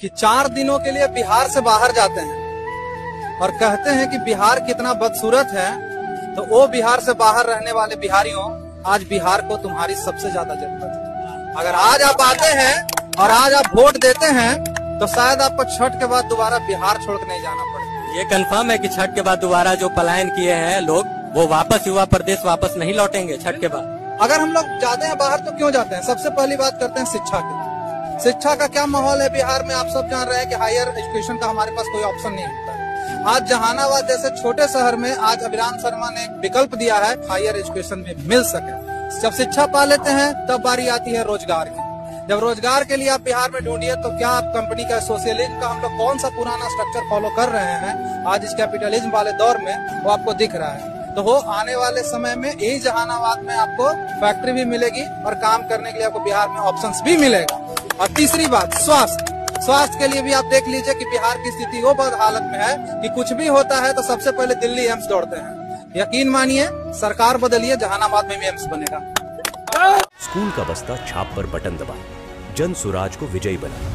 कि 4 दिनों के लिए बिहार से बाहर जाते हैं और कहते हैं कि बिहार कितना बदसूरत है, तो वो बिहार से बाहर रहने वाले बिहारियों, आज बिहार को तुम्हारी सबसे ज्यादा जरूरत है। अगर आज आप आते हैं और आज आप वोट देते हैं तो शायद आपको छठ के बाद दोबारा बिहार छोड़ के नहीं जाना पड़े। ये कंफर्म है कि छठ के बाद दोबारा जो पलायन किए हैं लोग, वो वापस युवा प्रदेश वापस नहीं लौटेंगे छठ के बाद। अगर हम लोग जाते हैं बाहर तो क्यों जाते हैं? सबसे पहली बात करते हैं शिक्षा की। शिक्षा का क्या माहौल है बिहार में? आप सब जान रहे हैं कि हायर एजुकेशन का हमारे पास कोई ऑप्शन नहीं होता है। आज जहानाबाद जैसे छोटे शहर में आज अभिराम शर्मा ने विकल्प दिया है हायर एजुकेशन में मिल सके। जब शिक्षा पा लेते हैं तब बारी आती है रोजगार की। जब रोजगार के लिए आप बिहार में ढूंढिए तो क्या आप कंपनी का सोशलिज्म का हम लोग कौन सा पुराना स्ट्रक्चर फॉलो कर रहे हैं आज इस कैपिटलिज्म वाले दौर में, वो आपको दिख रहा है। तो वो आने वाले समय में यही जहानाबाद में आपको फैक्ट्री भी मिलेगी और काम करने के लिए आपको बिहार में ऑप्शंस भी मिलेगा। और तीसरी बात, स्वास्थ्य के लिए भी आप देख लीजिए कि बिहार की स्थिति वो बद हालत में है कि कुछ भी होता है तो सबसे पहले दिल्ली एम्स दौड़ते हैं। यकीन मानिए, सरकार बदलिए, जहानाबाद में भी एम्स बनेगा। स्कूल का बस्ता छाप पर बटन दबाएं, जन सुराज को विजयी बनाएं।